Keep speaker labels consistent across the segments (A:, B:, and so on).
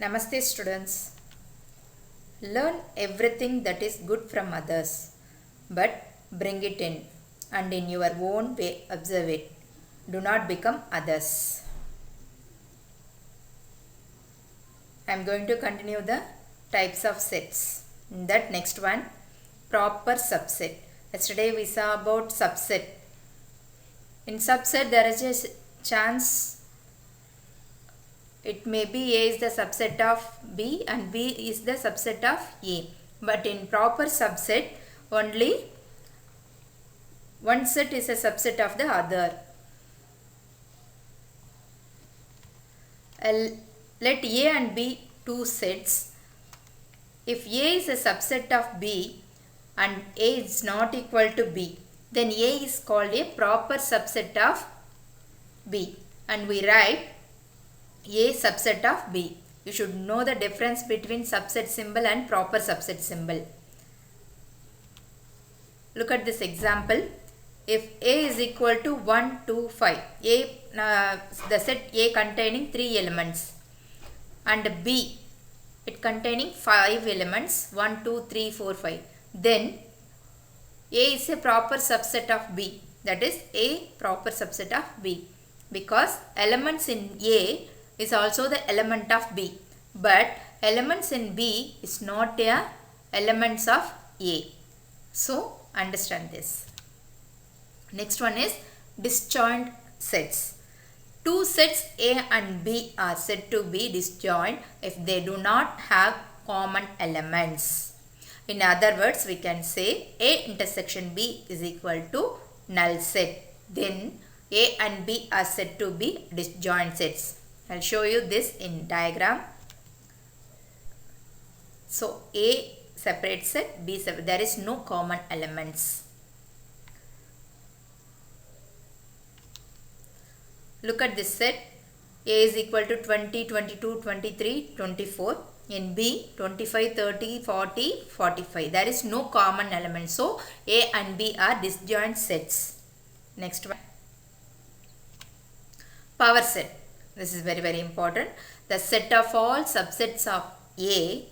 A: Namaste students. Learn everything that is good from others, but bring it in and in your own way observe it. Do not become others. I am going to continue the types of sets. In that next one, proper subset. Yesterday we saw about subset. In subset there is a chance it may be A is the subset of B and B is the subset of A. But in proper subset, only one set is a subset of the other. Let A and B two sets. If A is a subset of B and A is not equal to B, then A is called a proper subset of B. And we write A subset of B. You should know the difference between subset symbol and proper subset symbol. Look at this example. If A is equal to 1, 2, 5, the set A containing 3 elements and B it containing 5 elements 1, 2, 3, 4, 5, then A is a proper subset of B. That is A proper subset of B, because elements in A is also the element of B, but elements in B is not a elements of A. So understand this. Next one is disjoint sets. Two sets A and B are said to be disjoint if they do not have common elements. In other words, we can say A intersection B is equal to null set. Then A and B are said to be disjoint sets. I'll show you this in diagram. So A separate set, B separate. There is no common elements. Look at this set. A is equal to 20, 22, 23, 24. In B, 25, 30, 40, 45. There is no common element. So A and B are disjoint sets. Next one. Power set. This is very, very important. The set of all subsets of A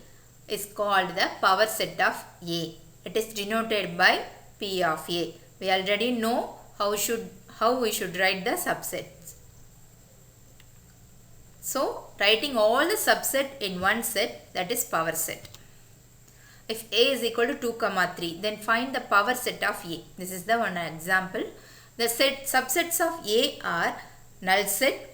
A: is called the power set of A. It is denoted by P of A. We already know how we should write the subsets. So, writing all the subset in one set, that is power set. If A is equal to 2, 3, then find the power set of A. This is the one example. The subsets of A are null set,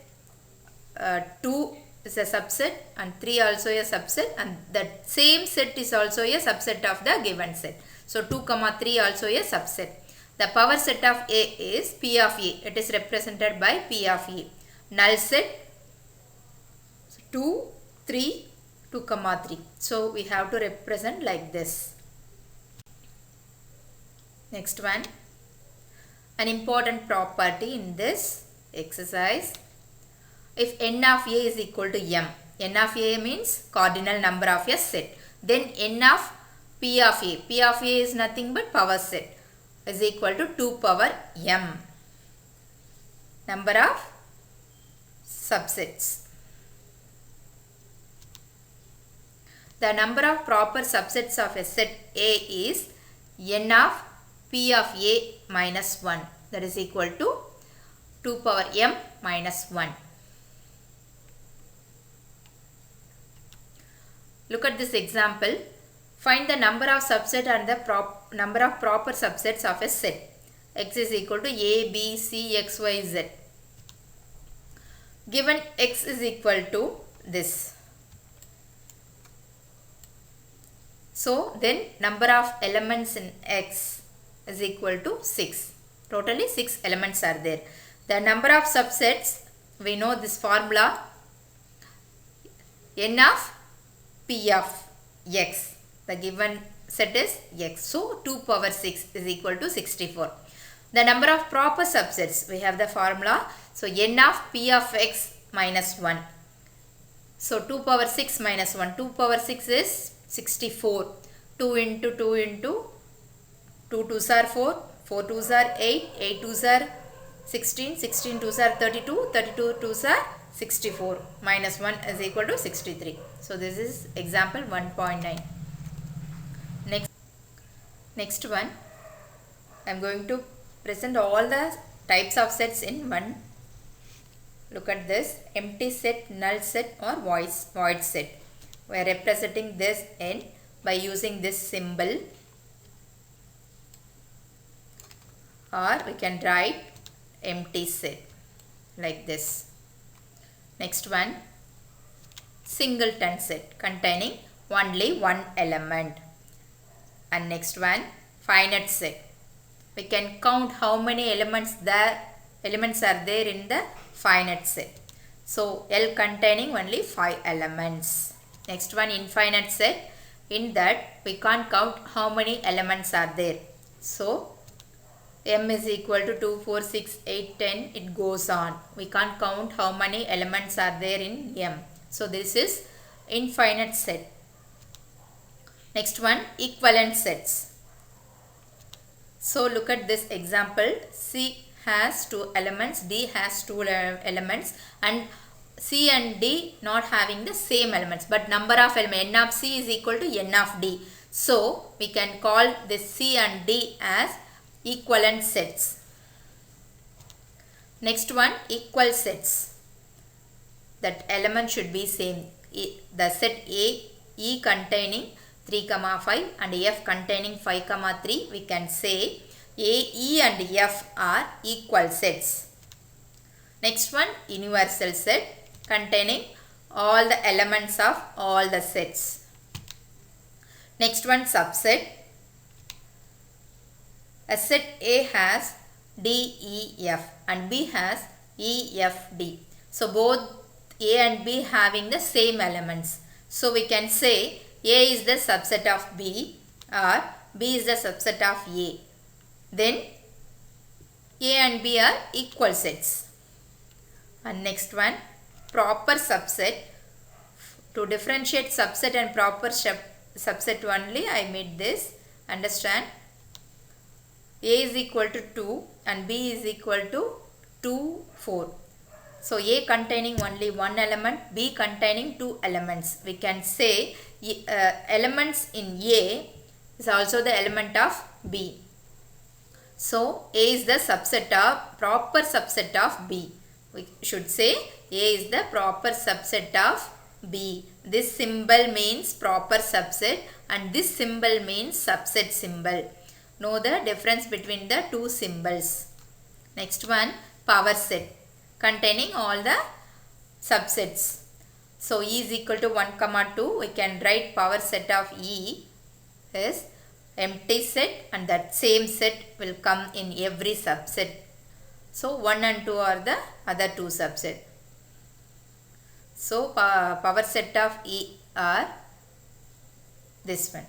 A: 2 is a subset and 3 also a subset, and that same set is also a subset of the given set. So 2, 3 also a subset. The power set of A is P of A. It is represented by P of A. Null set 2, 3, 2, 3. So we have to represent like this. Next one. An important property in this exercise. If n of A is equal to m, n of A means cardinal number of a set, then n of P of A is nothing but power set, is equal to 2 power m, number of subsets. The number of proper subsets of a set A is n of P of A minus 1, that is equal to 2 power m minus 1. Look at this example. Find the number of subset and the number of proper subsets of a set. X is equal to A, B, C, X, Y, Z. Given X is equal to this. So then number of elements in X is equal to 6. Totally 6 elements are there. The number of subsets, we know this formula, n of P of X. The given set is X. So 2 power 6 is equal to 64. The number of proper subsets, we have the formula. So n of P of X minus 1. So 2 power 6 minus 1. 2 power 6 is 64. 2 into 2 into 2 2s are 4. 4 2s are 8. 8 2s are 16. 16 2s are 32. 32 2s are 64. Minus 1 is equal to 63. So this is example 1.9. Next one, I am going to present all the types of sets in one. Look at this: empty set, null set, or void set. We are representing this in by using this symbol, or we can write empty set like this. Next one, singleton set containing only one element. And next one, finite set. We can count how many elements are there in the finite set. So L containing only 5 elements. Next one, infinite set. In that we can't count how many elements are there. So M is equal to 2, 4, 6, 8, 10. It goes on. We can't count how many elements are there in M. So this is infinite set. Next one, equivalent sets. So look at this example. C has 2 elements, D has 2 elements, and C and D not having the same elements, but number of elements, N of C is equal to N of D. So we can call this C and D as equivalent sets. Next one, equal sets. That element should be same. The set A, E containing 3, 5 and F containing 5, 3, we can say A, E and F are equal sets. Next one, universal set containing all the elements of all the sets. Next one, subset. A set A has D, E, F and B has E, F, D. So both A and B having the same elements. So we can say A is the subset of B or B is the subset of A. Then A and B are equal sets. And next one, proper subset. To differentiate subset and proper subset only I made this. Understand? A is equal to 2 and B is equal to 2, 4. So A containing only one element, B containing 2 elements. We can say elements in A is also the element of B. So A is the subset of proper subset of B. We should say A is the proper subset of B. This symbol means proper subset and this symbol means subset symbol. Know the difference between the two symbols. Next one, power set containing all the subsets. So E is equal to 1, 2. We can write power set of E is empty set and that same set will come in every subset. So 1 and 2 are the other two subsets. So power set of E are this one.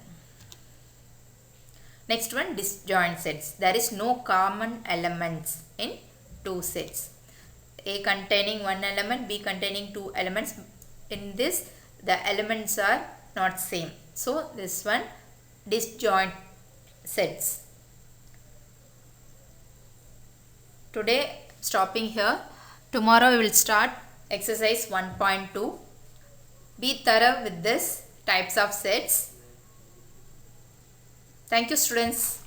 A: Next one, disjoint sets. There is no common elements in two sets. A containing one element, B containing 2 elements. In this, the elements are not same. So this one, disjoint sets. Today stopping here. Tomorrow we will start exercise 1.2. Be thorough with this types of sets. Thank you, students.